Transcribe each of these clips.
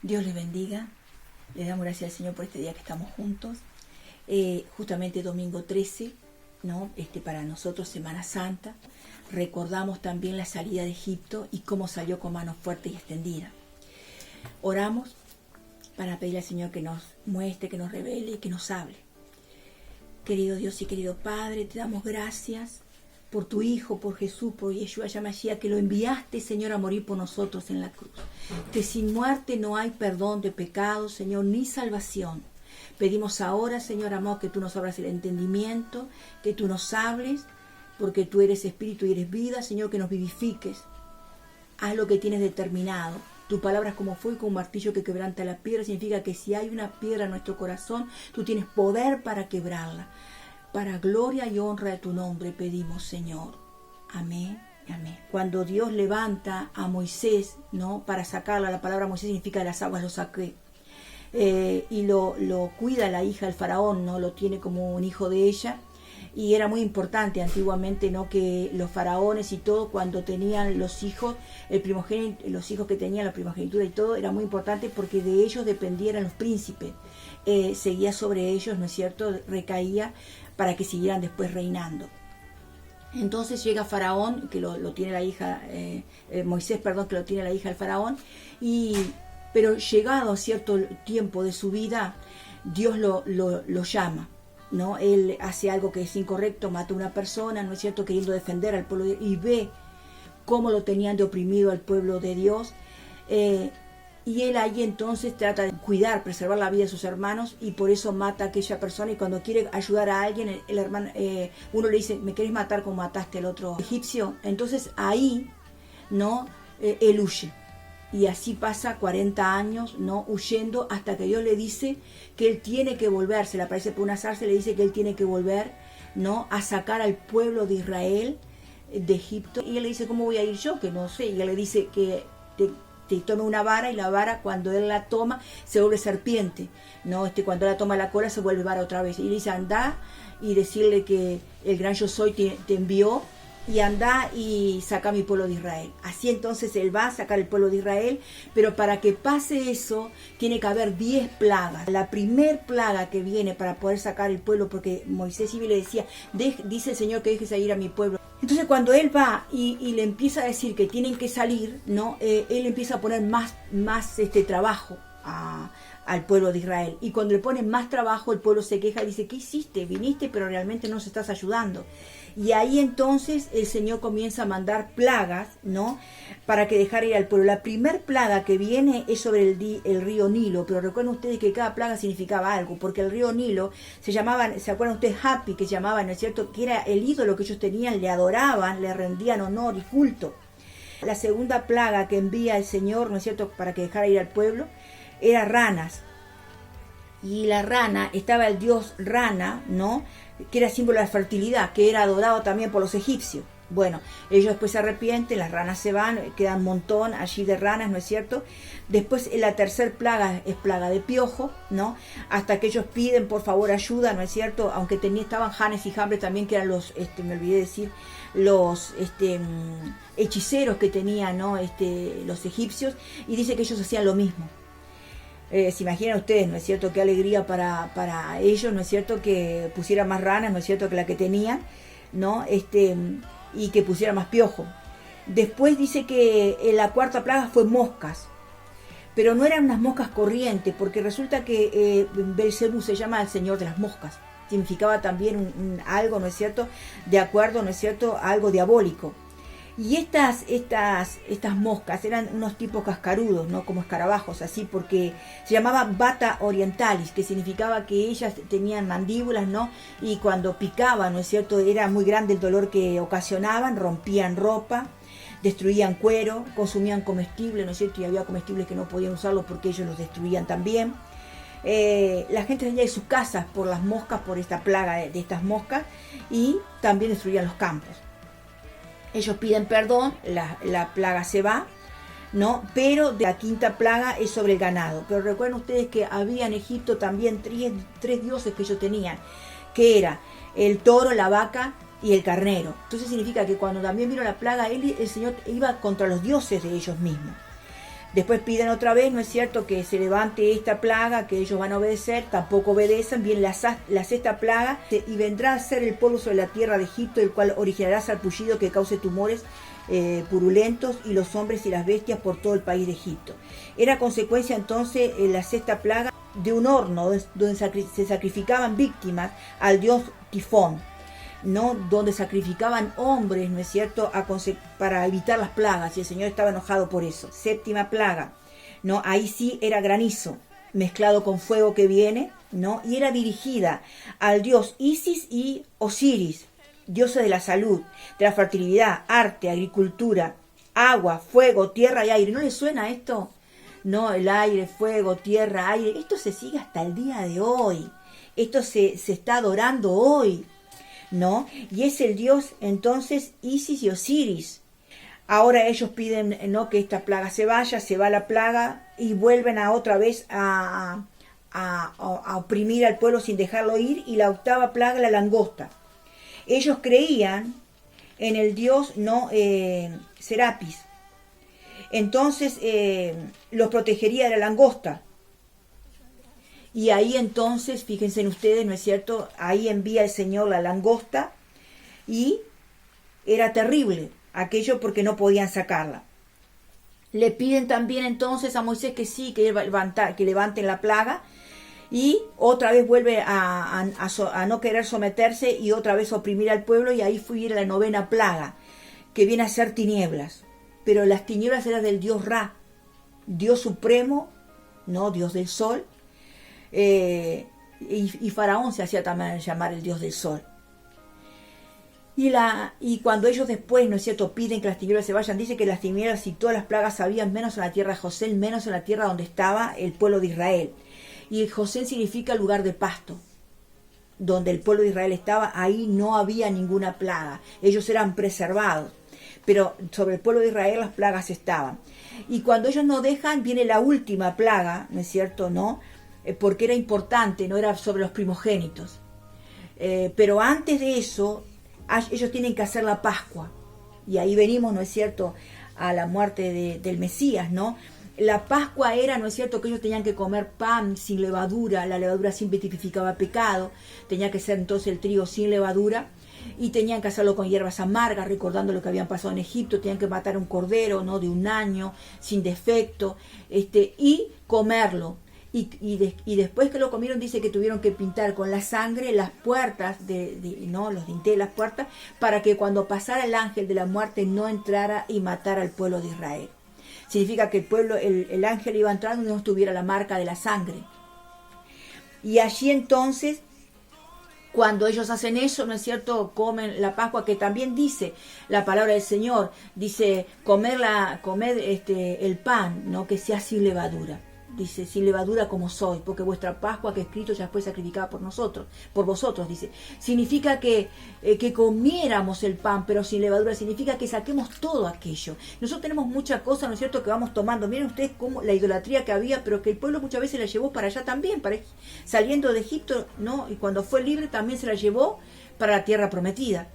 Dios les bendiga. Le damos gracias al Señor por este día que estamos juntos. Justamente domingo 13, ¿no? Para nosotros Semana Santa. Recordamos también la salida de Egipto y cómo salió con mano fuerte y extendida. Oramos para pedirle al Señor que nos muestre, que nos revele y que nos hable. Querido Dios y querido Padre, te damos gracias por tu Hijo, por Jesús, por Yeshua Yamashiach, que lo enviaste, Señor, a morir por nosotros en la cruz. Que sin muerte no hay perdón de pecados, Señor, ni salvación. Pedimos ahora, Señor amado, que tú nos abras el entendimiento, que tú nos hables, porque tú eres espíritu y eres vida, Señor, que nos vivifiques. Haz lo que tienes determinado. Tu palabra es como fuego y como un martillo que quebranta la piedra. Significa que si hay una piedra en nuestro corazón, tú tienes poder para quebrarla. Para gloria y honra de tu nombre pedimos, Señor. Amén. Amén. Cuando Dios levanta a Moisés, ¿no? Para sacarla, la palabra Moisés significa de las aguas lo saqué. Y lo cuida la hija del faraón, ¿no? Lo tiene como un hijo de ella. Y era muy importante antiguamente, ¿no? Que los faraones y todo, cuando tenían los hijos, los hijos que tenían la primogenitura y todo, era muy importante porque de ellos dependieran los príncipes. Seguía sobre ellos, ¿no es cierto? Recaía para que siguieran después reinando. Entonces llega Faraón, que lo tiene la hija, Moisés, perdón, que lo tiene la hija del faraón, pero llegado a cierto tiempo de su vida, Dios lo llama, ¿no? Él hace algo que es incorrecto, mata a una persona, ¿no es cierto?, queriendo defender al pueblo de Dios, y ve cómo lo tenían de oprimido al pueblo de Dios, y él ahí entonces trata de cuidar, preservar la vida de sus hermanos, y por eso mata a aquella persona. Y cuando quiere ayudar a alguien, el hermano, uno le dice, ¿me querés matar como mataste al otro egipcio? Entonces ahí, ¿no? Él huye. Y así pasa 40 años, ¿no? Huyendo, hasta que Dios le dice que él tiene que volver. Se le aparece por una zarza y le dice que él tiene que volver, ¿no? A sacar al pueblo de Israel de Egipto. Y él le dice, ¿cómo voy a ir yo? Que no sé. Y él le dice que te tome una vara, y la vara, cuando él la toma, se vuelve serpiente, ¿no? Cuando la toma la cola, se vuelve vara otra vez. Y le dice, anda y decirle que el gran yo soy te envió, y anda y saca a mi pueblo de Israel. Así entonces él va a sacar el pueblo de Israel, pero para que pase eso, tiene que haber 10 plagas. La primer plaga que viene para poder sacar el pueblo, porque Moisés y le decía, dice el Señor que dejes ir a mi pueblo. Entonces cuando él va y le empieza a decir que tienen que salir, ¿no? Él empieza a poner más trabajo al pueblo de Israel. Y cuando le ponen más trabajo, el pueblo se queja y dice, ¿qué hiciste? Viniste, pero realmente no nos estás ayudando. Y ahí entonces el Señor comienza a mandar plagas, ¿no? Para que dejara ir al pueblo. La primer plaga que viene es sobre el río Nilo, pero recuerden ustedes que cada plaga significaba algo, porque el río Nilo se llamaban, ¿se acuerdan ustedes? Hapi, que llamaban, ¿no es cierto?, que era el ídolo que ellos tenían, le adoraban, le rendían honor y culto. La segunda plaga que envía el Señor, ¿no es cierto?, para que dejara ir al pueblo, era ranas. Y la rana, estaba el dios Rana, ¿no?, que era símbolo de la fertilidad, que era adorado también por los egipcios. Bueno, ellos después se arrepienten, las ranas se van, quedan un montón allí de ranas, ¿no es cierto? Después la tercer plaga es plaga de piojo, ¿no? Hasta que ellos piden por favor ayuda, ¿no es cierto? Aunque estaban Janes y Jambres también, que eran los, me olvidé decir, los hechiceros que tenían, ¿no? Los egipcios, y dice que ellos hacían lo mismo. Se imaginan ustedes, ¿no es cierto?, qué alegría para ellos, ¿no es cierto?, que pusiera más ranas, ¿no es cierto?, que la que tenían, ¿no? Y que pusiera más piojo. Después dice que la cuarta plaga fue moscas, pero no eran unas moscas corrientes, porque resulta que Belcebú se llama el señor de las moscas. Significaba también algo, ¿no es cierto?, de acuerdo, ¿no es cierto?, algo diabólico. Y estas moscas eran unos tipos cascarudos, ¿no?, como escarabajos, así, porque se llamaba bata orientalis, que significaba que ellas tenían mandíbulas, ¿no?, y cuando picaban, ¿no es cierto?, era muy grande el dolor que ocasionaban, rompían ropa, destruían cuero, consumían comestibles, ¿no es cierto?, y había comestibles que no podían usarlos porque ellos los destruían también. La gente salía de sus casas por las moscas, por esta plaga de estas moscas, y también destruían los campos. Ellos piden perdón, la plaga se va, ¿no? Pero la quinta plaga es sobre el ganado. Pero recuerden ustedes que había en Egipto también tres dioses que ellos tenían, que era el toro, la vaca y el carnero. Entonces significa que cuando también vino la plaga, el Señor iba contra los dioses de ellos mismos. Después piden otra vez, ¿no es cierto?, que se levante esta plaga, que ellos van a obedecer, tampoco obedecen, viene la sexta plaga, y vendrá a ser el polvo sobre la tierra de Egipto, el cual originará sarpullido que cause tumores purulentos, y los hombres y las bestias por todo el país de Egipto. Era consecuencia entonces la sexta plaga de un horno donde se sacrificaban víctimas al dios Tifón, ¿no?, donde sacrificaban hombres, ¿no es cierto?, para evitar las plagas, y el Señor estaba enojado por eso. Séptima plaga, ¿no?, ahí sí era granizo mezclado con fuego que viene, ¿no?, y era dirigida al dios Isis y Osiris, dioses de la salud, de la fertilidad, arte, agricultura, agua, fuego, tierra y aire. ¿No les suena esto? No, el aire, fuego, tierra, aire. Esto se sigue hasta el día de hoy. Esto se está adorando hoy, ¿no? Y es el dios entonces Isis y Osiris. Ahora ellos piden, ¿no?, que esta plaga se vaya, se va la plaga y vuelven otra vez a oprimir al pueblo sin dejarlo ir. Y la octava plaga, la langosta. Ellos creían en el dios, ¿no?, Serapis. Entonces los protegería de la langosta. Y ahí entonces, fíjense en ustedes, ¿no es cierto?, ahí envía el Señor la langosta, y era terrible aquello porque no podían sacarla. Le piden también entonces a Moisés que sí, que levanten la plaga, y otra vez vuelve a no querer someterse y otra vez oprimir al pueblo, y ahí fue la novena plaga, que viene a ser tinieblas. Pero las tinieblas eran del dios Ra, Dios supremo, no Dios del sol, y Faraón se hacía también llamar el dios del sol. Y cuando ellos después, ¿no es cierto?, piden que las tinieblas se vayan, dice que las tinieblas y todas las plagas habían menos en la tierra de José, menos en la tierra donde estaba el pueblo de Israel. Y José significa lugar de pasto. Donde el pueblo de Israel estaba, ahí no había ninguna plaga. Ellos eran preservados. Pero sobre el pueblo de Israel las plagas estaban. Y cuando ellos no dejan, viene la última plaga, ¿no es cierto?, ¿no? Porque era importante, no era sobre los primogénitos. Pero antes de eso, ellos tienen que hacer la Pascua. Y ahí venimos, ¿no es cierto?, a la muerte del Mesías, ¿no? La Pascua era, ¿no es cierto?, que ellos tenían que comer pan sin levadura. La levadura siempre tipificaba pecado. Tenía que ser entonces el trigo sin levadura. Y tenían que hacerlo con hierbas amargas, recordando lo que habían pasado en Egipto. Tenían que matar un cordero, ¿no?, de un año, sin defecto, y comerlo. Y después que lo comieron, dice que tuvieron que pintar con la sangre las puertas, no, los dinteles de las puertas, para que cuando pasara el ángel de la muerte no entrara y matara al pueblo de Israel. Significa que el ángel iba a entrar donde no estuviera la marca de la sangre. Y allí entonces, cuando ellos hacen eso, ¿no es cierto?, comen la Pascua, que también dice la palabra del Señor, dice comer el pan, ¿no?, que sea sin levadura. Dice, sin levadura como soy, porque vuestra Pascua que Cristo ya fue sacrificada por vosotros, dice. Significa que comiéramos el pan, pero sin levadura, significa que saquemos todo aquello. Nosotros tenemos muchas cosas, ¿no es cierto?, que vamos tomando. Miren ustedes cómo la idolatría que había, pero que el pueblo muchas veces la llevó para allá también, saliendo de Egipto, ¿no?, y cuando fue libre también se la llevó para la tierra prometida.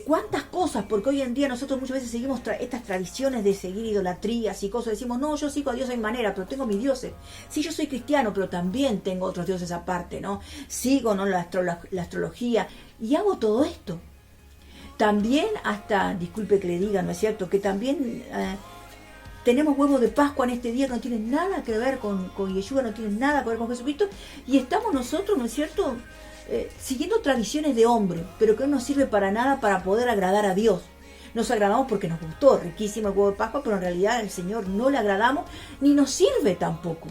Cuántas cosas, porque hoy en día nosotros muchas veces seguimos estas tradiciones de seguir idolatrías y cosas, decimos, no, yo sigo a Dios a mi manera, pero tengo mis dioses. Sí, yo soy cristiano, pero también tengo otros dioses aparte, ¿no? Sigo, ¿no?, la astrología, y hago todo esto. También hasta, disculpe que le diga, ¿no es cierto?, que también tenemos huevos de Pascua en este día que no tienen nada que ver con Yeshua, no tienen nada que ver con Jesucristo, y estamos nosotros, ¿no es cierto?, siguiendo tradiciones de hombre, pero que no nos sirve para nada para poder agradar a Dios. Nos agradamos porque nos gustó, riquísimo el huevo de Pascua, pero en realidad al Señor no le agradamos ni nos sirve tampoco.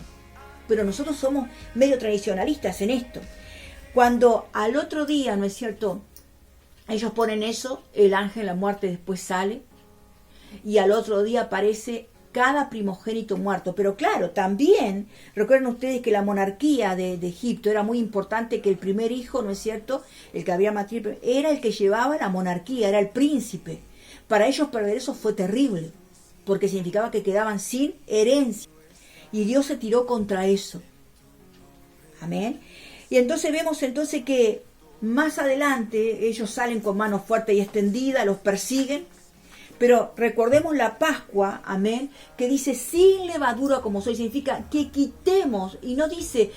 Pero nosotros somos medio tradicionalistas en esto. Cuando al otro día, ¿no es cierto?, ellos ponen eso, el ángel de la muerte después sale, y al otro día aparece cada primogénito muerto. Pero claro, también recuerden ustedes que la monarquía de Egipto era muy importante, que el primer hijo, ¿no es cierto?, el que había matado, era el que llevaba la monarquía, era el príncipe. Para ellos perder eso fue terrible, porque significaba que quedaban sin herencia. Y Dios se tiró contra eso. Amén. Y entonces vemos entonces que más adelante ellos salen con mano fuerte y extendida, los persiguen, Pero recordemos la Pascua, amén, que dice sin levadura como soy, significa que quitemos, y no dice,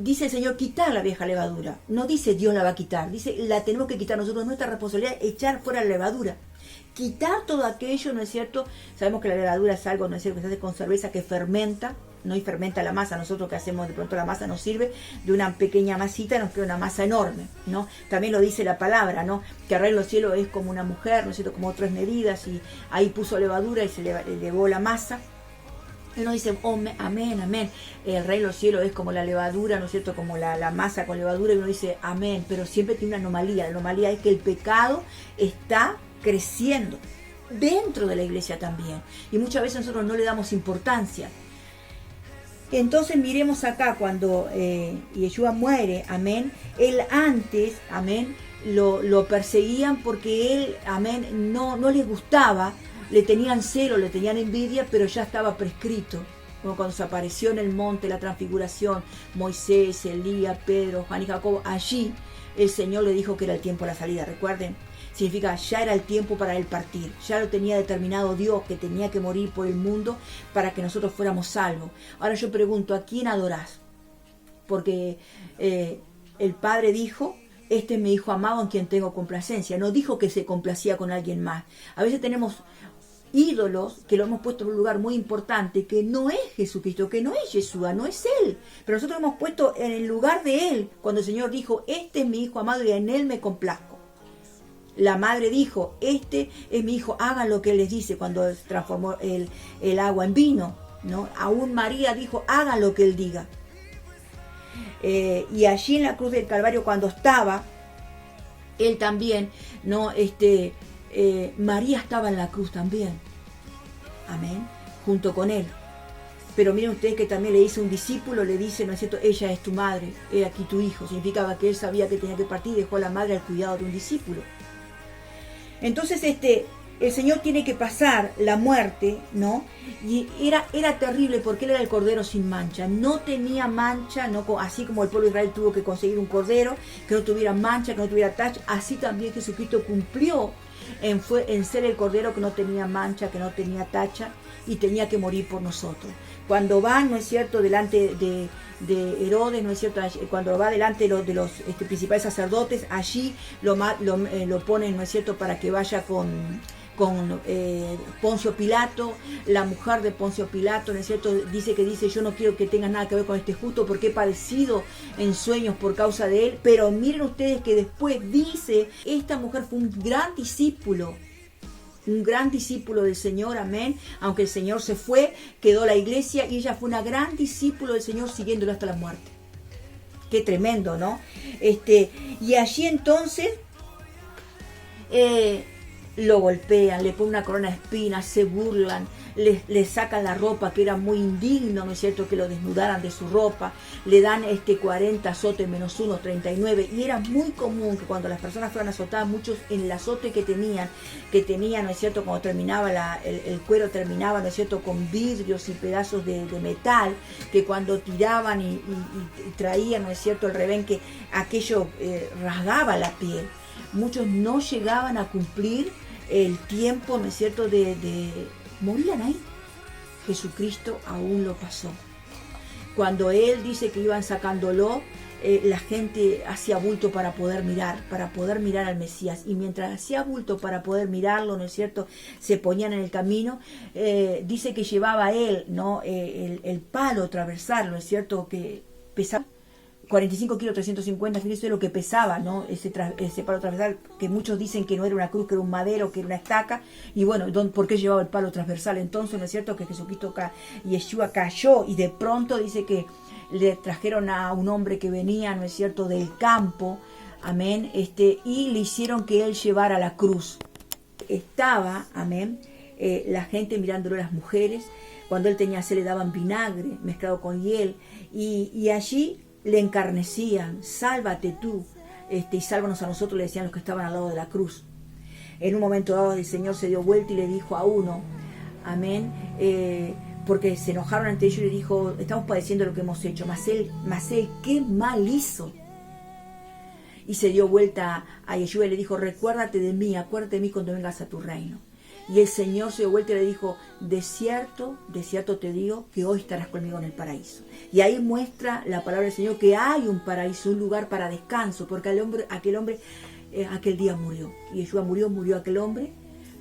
dice el Señor quitar la vieja levadura, no dice Dios la va a quitar, dice la tenemos que quitar nosotros, nuestra responsabilidad es echar fuera la levadura. Quitar todo aquello, ¿no es cierto? Sabemos que la levadura es algo, ¿no es cierto?, que se hace con cerveza, que fermenta, ¿no? Y fermenta la masa. Nosotros que hacemos de pronto la masa nos sirve de una pequeña masita, nos queda una masa enorme, ¿no? También lo dice la palabra, ¿no? Que el reino del cielo es como una mujer, ¿no es cierto?, como 3 medidas, y ahí puso levadura y se le elevó la masa. Él nos dice, oh, amén, amén. El reino del cielo es como la levadura, ¿no es cierto?, como la masa con levadura, y uno dice, amén, pero siempre tiene una anomalía. La anomalía es que el pecado está creciendo dentro de la iglesia también, y muchas veces nosotros no le damos importancia. Entonces miremos acá cuando Yeshua muere, amén, él antes, amén, lo perseguían porque él, amén, no les gustaba, le tenían celo, le tenían envidia, pero ya estaba prescrito. Como cuando se apareció en el monte la transfiguración, Moisés, Elías, Pedro, Juan y Jacobo, allí el Señor le dijo que era el tiempo de la salida, recuerden. Significa, ya era el tiempo para él partir, ya lo tenía determinado Dios, que tenía que morir por el mundo para que nosotros fuéramos salvos. Ahora yo pregunto, ¿a quién adorás? Porque el Padre dijo, este es mi Hijo amado en quien tengo complacencia. No dijo que se complacía con alguien más. A veces tenemos ídolos que lo hemos puesto en un lugar muy importante, que no es Jesucristo, que no es Yeshua, no es Él. Pero nosotros lo hemos puesto en el lugar de Él, cuando el Señor dijo, este es mi Hijo amado y en Él me complazco. La madre dijo, este es mi hijo, hagan lo que él les dice, cuando transformó el agua en vino, ¿no? Aún María dijo, hagan lo que él diga. Y allí en la cruz del Calvario, cuando estaba, él también, ¿no? María estaba en la cruz también, amén, junto con él. Pero miren ustedes que también le dice un discípulo, le dice, ¿no es cierto?, ella es tu madre, he aquí tu hijo. Significaba que él sabía que tenía que partir y dejó a la madre al cuidado de un discípulo. Entonces el Señor tiene que pasar la muerte, ¿no? Y era terrible porque él era el cordero sin mancha, no tenía mancha, ¿no? Así como el pueblo de Israel tuvo que conseguir un cordero que no tuviera mancha, que no tuviera tacha, así también Jesucristo cumplió en ser el cordero que no tenía mancha, que no tenía tacha, y tenía que morir por nosotros. Cuando van, ¿no es cierto?, delante de Herodes, ¿no es cierto?, cuando va delante de los principales sacerdotes, allí lo ponen, ¿no es cierto?, para que vaya con Poncio Pilato. La mujer de Poncio Pilato, ¿no es cierto?, dice, yo no quiero que tengas nada que ver con este justo porque he padecido en sueños por causa de él. Pero miren ustedes que después dice, esta mujer fue un gran discípulo del Señor, amén. Aunque el Señor se fue, quedó la iglesia y ella fue una gran discípulo del Señor, siguiéndolo hasta la muerte. Qué tremendo, ¿no? Y allí entonces lo golpean, le ponen una corona de espinas, se burlan, le sacan la ropa, que era muy indigno, ¿no es cierto?, que lo desnudaran de su ropa, le dan 40 azotes menos 1, 39, y era muy común que cuando las personas fueran azotadas, muchos en el azote que tenían, ¿no es cierto?, cuando terminaba el cuero terminaba, ¿no es cierto?, con vidrios y pedazos de metal, que cuando tiraban y traían, ¿no es cierto?, el rebenque, aquello rasgaba la piel. Muchos no llegaban a cumplir el tiempo, ¿no es cierto?, morían ahí. Jesucristo aún lo pasó. Cuando él dice que iban sacándolo, la gente hacía bulto para poder mirar al Mesías, y mientras hacía bulto para poder mirarlo, ¿no es cierto?, se ponían en el camino. Dice que llevaba él, ¿no?, el palo transversal, ¿no es cierto?, que pesaba 45 kilos, 350, fíjense de lo que pesaba, ¿no?, ese palo transversal, que muchos dicen que no era una cruz, que era un madero, que era una estaca. Y bueno, ¿por qué llevaba el palo transversal? Entonces, ¿no es cierto?, que Jesucristo, Yeshua cayó, y de pronto dice que le trajeron a un hombre que venía, ¿no es cierto?, del campo, amén, y le hicieron que él llevara la cruz. Estaba, amén, la gente mirándolo, las mujeres, cuando él tenía sed le daban vinagre mezclado con hiel, y allí le encarnecían, sálvate tú, y sálvanos a nosotros, le decían los que estaban al lado de la cruz. En un momento dado el Señor se dio vuelta y le dijo a uno, amén, porque se enojaron ante ellos, y le dijo, estamos padeciendo lo que hemos hecho, mas él, ¿qué mal hizo? Y se dio vuelta a Yeshua y le dijo, acuérdate de mí cuando vengas a tu reino. Y el Señor se dio vuelta y le dijo, de cierto te digo que hoy estarás conmigo en el paraíso. Y ahí muestra la palabra del Señor que hay un paraíso, un lugar para descanso, porque aquel hombre aquel día murió. Y Yeshua murió aquel hombre,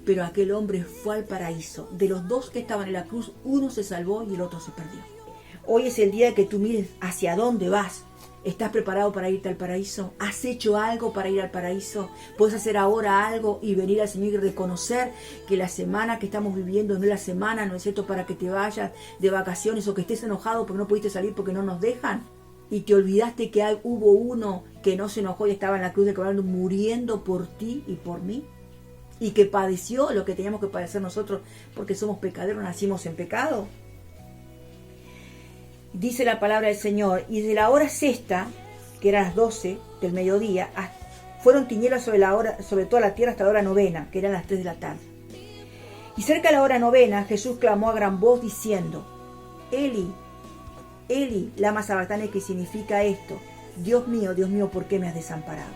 pero aquel hombre fue al paraíso. De los dos que estaban en la cruz, uno se salvó y el otro se perdió. Hoy es el día que tú mires hacia dónde vas. ¿Estás preparado para irte al paraíso? ¿Has hecho algo para ir al paraíso? ¿Puedes hacer ahora algo y venir al Señor y reconocer que la semana que estamos viviendo no es la semana, no es cierto, para que te vayas de vacaciones o que estés enojado porque no pudiste salir porque no nos dejan? Y te olvidaste que hubo uno que no se enojó y estaba en la cruz de Calvario muriendo por ti y por mí. Y que padeció lo que teníamos que padecer nosotros porque somos pecadores, nacimos en pecado. Dice la palabra del Señor, y de la hora sexta, que eran las 12 del mediodía, fueron tinieblas sobre toda la tierra hasta la hora novena, que eran las 3 de la tarde. Y cerca de la hora novena, Jesús clamó a gran voz diciendo, Eli, Eli, lama sabactane, que significa esto, Dios mío, ¿por qué me has desamparado?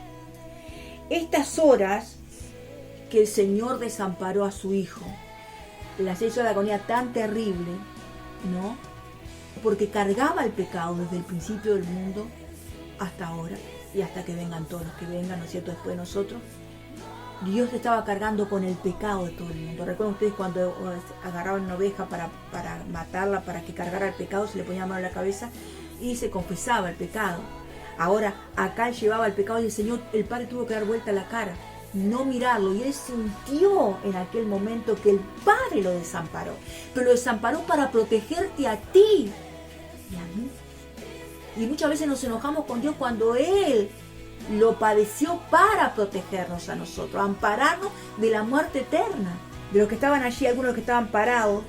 Estas horas que el Señor desamparó a su Hijo, las 6 horas de agonía tan terrible, ¿no? Porque cargaba el pecado desde el principio del mundo hasta ahora y hasta que vengan todos los que vengan, ¿no es cierto?, después de nosotros. Dios estaba cargando con el pecado de todo el mundo. ¿Recuerdan ustedes cuando agarraban una oveja para matarla, para que cargara el pecado, se le ponía la mano en la cabeza y se confesaba el pecado? Ahora acá él llevaba el pecado y el Señor, el Padre tuvo que dar vuelta la cara, no mirarlo, y él sintió en aquel momento que el Padre lo desamparó, pero lo desamparó para protegerte a ti y a mí. Y muchas veces nos enojamos con Dios cuando Él lo padeció para protegernos a nosotros, ampararnos de la muerte eterna. De los que estaban allí, algunos de los que estaban parados,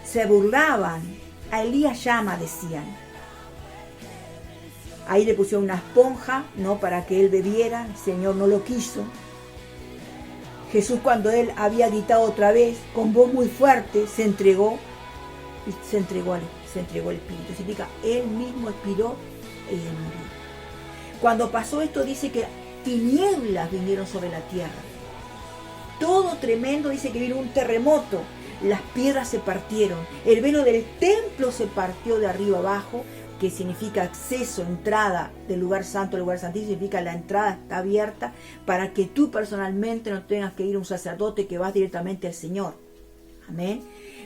se burlaban. A Elías llama, decían. Ahí le pusieron una esponja, ¿no?, para que él bebiera. El Señor no lo quiso. Jesús, cuando él había gritado otra vez, con voz muy fuerte, se entregó el Espíritu. Significa, él mismo expiró y él murió. Cuando pasó esto, dice que tinieblas vinieron sobre la tierra. Todo tremendo, dice que vino un terremoto. Las piedras se partieron. El velo del templo se partió de arriba abajo, que significa acceso, entrada del lugar santo al lugar santísimo. Significa la entrada está abierta para que tú personalmente no tengas que ir a un sacerdote, que vas directamente al Señor. Amén.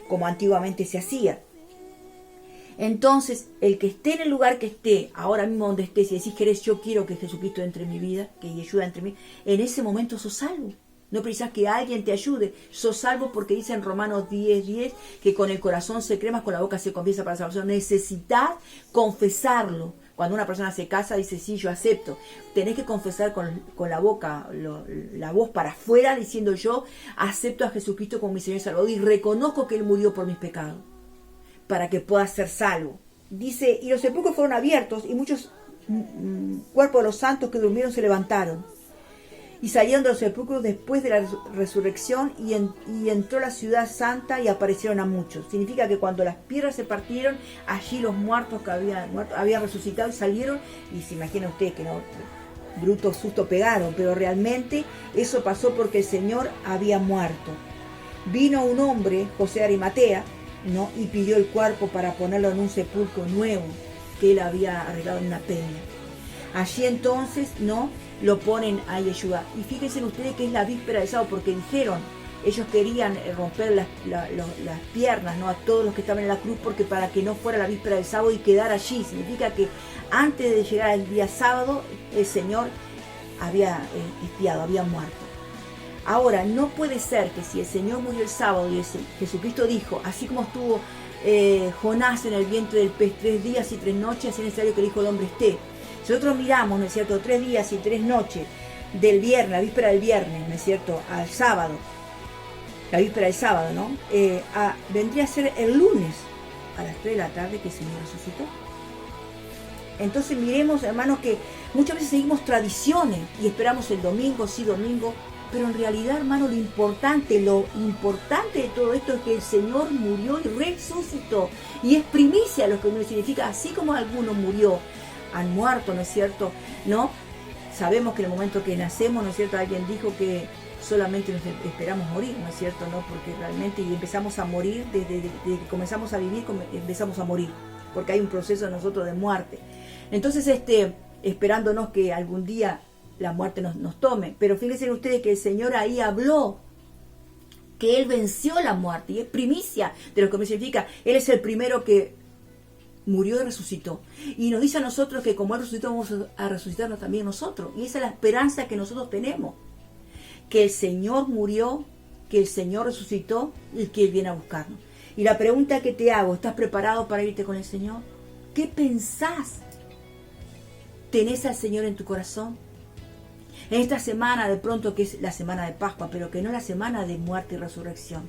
Como antiguamente se hacía. Entonces, el que esté en el lugar que esté, ahora mismo donde estés, si decís que yo quiero que Jesucristo entre en mi vida, que Yeshua entre en mí, en ese momento sos salvo. No precisas que alguien te ayude, sos salvo porque dice en Romanos 10:10 que con el corazón se cree, con la boca se confiesa para salvación. Necesitas confesarlo. Cuando una persona se casa, dice, sí, yo acepto. Tenés que confesar con la boca, la voz para afuera, diciendo, yo acepto a Jesucristo como mi Señor y Salvador y reconozco que Él murió por mis pecados, para que pueda ser salvo. Dice, y los sepulcros fueron abiertos y muchos cuerpos de los santos que durmieron se levantaron. Y salieron de los sepulcros después de la resurrección y entró la ciudad santa y aparecieron a muchos. Significa que cuando las piedras se partieron, allí los muertos que habían resucitado y salieron, y se imagina usted que no, bruto susto pegaron, pero realmente eso pasó porque el Señor había muerto. Vino un hombre, José de Arimatea, ¿no?, y pidió el cuerpo para ponerlo en un sepulcro nuevo que él había arreglado en una peña. Allí entonces, ¿no?, lo ponen a Yeshua. Y fíjense ustedes que es la víspera del sábado, porque dijeron, ellos querían romper las piernas, ¿no?, a todos los que estaban en la cruz, porque para que no fuera la víspera del sábado y quedar allí. Significa que antes de llegar al día sábado, el Señor había expiado, había muerto. Ahora, no puede ser que si el Señor murió el sábado y Jesucristo dijo, así como estuvo Jonás en el vientre del pez 3 días y 3 noches, así es necesario que el Hijo del Hombre esté. Si nosotros miramos, ¿no es cierto?, 3 días y 3 noches del viernes, la víspera del viernes, ¿no es cierto?, al sábado, la víspera del sábado, ¿no?, vendría a ser el lunes a las 3 de la tarde que el Señor resucitó. Entonces miremos, hermanos, que muchas veces seguimos tradiciones y esperamos el domingo, sí, domingo, pero en realidad, hermano, lo importante de todo esto es que el Señor murió y resucitó. Y es primicia lo que no significa, así como algunos han muerto, ¿no es cierto?, ¿no? Sabemos que en el momento que nacemos, ¿no es cierto?, alguien dijo que solamente nos esperamos morir, ¿no es cierto? ¿No? Porque realmente y empezamos a morir, desde que comenzamos a vivir, empezamos a morir, porque hay un proceso en nosotros de muerte. Entonces, esperándonos que algún día la muerte nos tome. Pero fíjense ustedes que el Señor ahí habló que Él venció la muerte, y es primicia de lo que me significa. Él es el primero que murió y resucitó. Y nos dice a nosotros que como Él resucitó, vamos a resucitarnos también nosotros. Y esa es la esperanza que nosotros tenemos. Que el Señor murió, que el Señor resucitó y que Él viene a buscarnos. Y la pregunta que te hago, ¿estás preparado para irte con el Señor? ¿Qué pensás? ¿Tenés al Señor en tu corazón? En esta semana, de pronto, que es la semana de Pascua, pero que no es la semana de muerte y resurrección.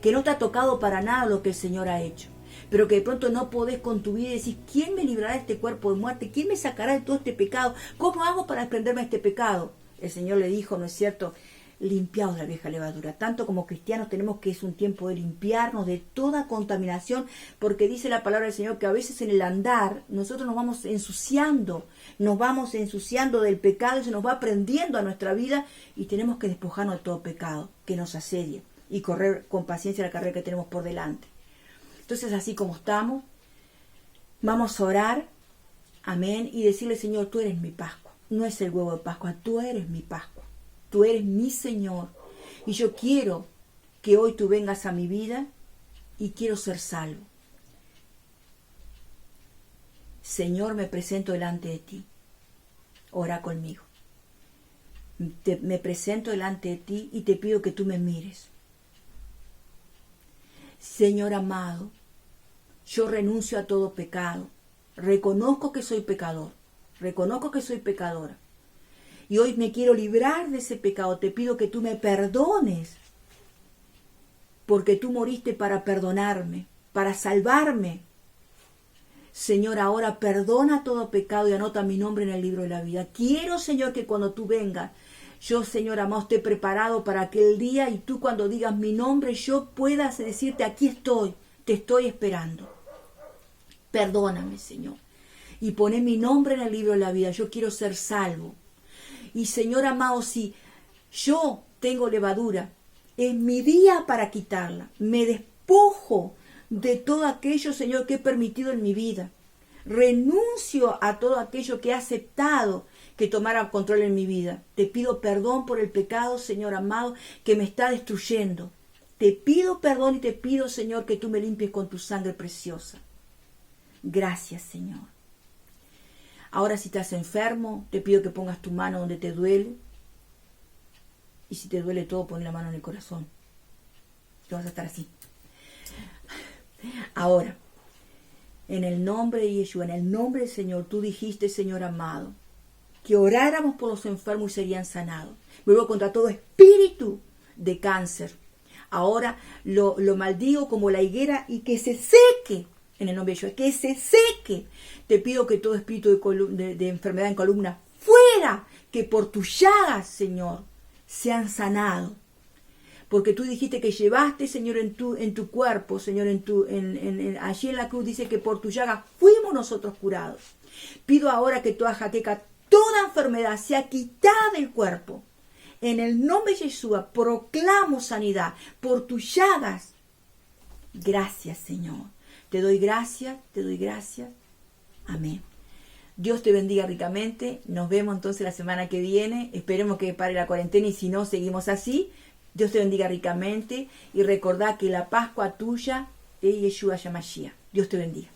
Que no te ha tocado para nada lo que el Señor ha hecho. Pero que de pronto no podés con tu vida y decir, ¿quién me librará de este cuerpo de muerte? ¿Quién me sacará de todo este pecado? ¿Cómo hago para desprenderme de este pecado? El Señor le dijo, ¿no es cierto?, limpiaos de la vieja levadura. Tanto como cristianos tenemos que es un tiempo de limpiarnos de toda contaminación, porque dice la palabra del Señor que a veces en el andar nosotros nos vamos ensuciando del pecado y se nos va prendiendo a nuestra vida y tenemos que despojarnos de todo pecado que nos asedia y correr con paciencia la carrera que tenemos por delante. Entonces, así como estamos, vamos a orar, amén, y decirle, Señor, tú eres mi Pascua. No es el huevo de Pascua, tú eres mi Pascua. Tú eres mi Señor. Y yo quiero que hoy tú vengas a mi vida y quiero ser salvo. Señor, me presento delante de ti. Ora conmigo. Me presento delante de ti y te pido que tú me mires. Señor amado, yo renuncio a todo pecado. Reconozco que soy pecador. Reconozco que soy pecadora. Y hoy me quiero librar de ese pecado. Te pido que tú me perdones. Porque tú moriste para perdonarme, para salvarme. Señor, ahora perdona todo pecado y anota mi nombre en el libro de la vida. Quiero, Señor, que cuando tú vengas, yo, Señor amado, esté preparado para aquel día y tú cuando digas mi nombre, yo pueda decirte, aquí estoy, te estoy esperando. Perdóname, Señor. Y poné mi nombre en el libro de la vida. Yo quiero ser salvo. Y Señor amado, si yo tengo levadura, es mi día para quitarla. Me despojo de todo aquello, Señor, que he permitido en mi vida. Renuncio a todo aquello que he aceptado que tomara control en mi vida. Te pido perdón por el pecado, Señor amado, que me está destruyendo. Te pido perdón y te pido, Señor, que tú me limpies con tu sangre preciosa. Gracias, Señor. Ahora, si estás enfermo, te pido que pongas tu mano donde te duele. Y si te duele todo, pon la mano en el corazón. Tú vas a estar así. Ahora, en el nombre de Yeshua, en el nombre del Señor, tú dijiste, Señor amado, que oráramos por los enfermos y serían sanados. Luego contra todo espíritu de cáncer. Ahora lo maldigo como la higuera y que se seque. En el nombre de Yeshua, que se seque. Te pido que todo espíritu de enfermedad en columna, fuera, que por tus llagas, Señor, sean sanados. Porque tú dijiste que llevaste, Señor, en tu cuerpo, Señor, allí en la cruz dice que por tus llagas fuimos nosotros curados. Pido ahora que toda jaqueca, toda enfermedad sea quitada del cuerpo. En el nombre de Yeshua proclamo sanidad por tus llagas. Gracias, Señor. Te doy gracias, te doy gracias. Amén. Dios te bendiga ricamente. Nos vemos entonces la semana que viene. Esperemos que pare la cuarentena y si no, seguimos así. Dios te bendiga ricamente. Y recordá que la Pascua tuya es Yeshua HaMashiach. Dios te bendiga.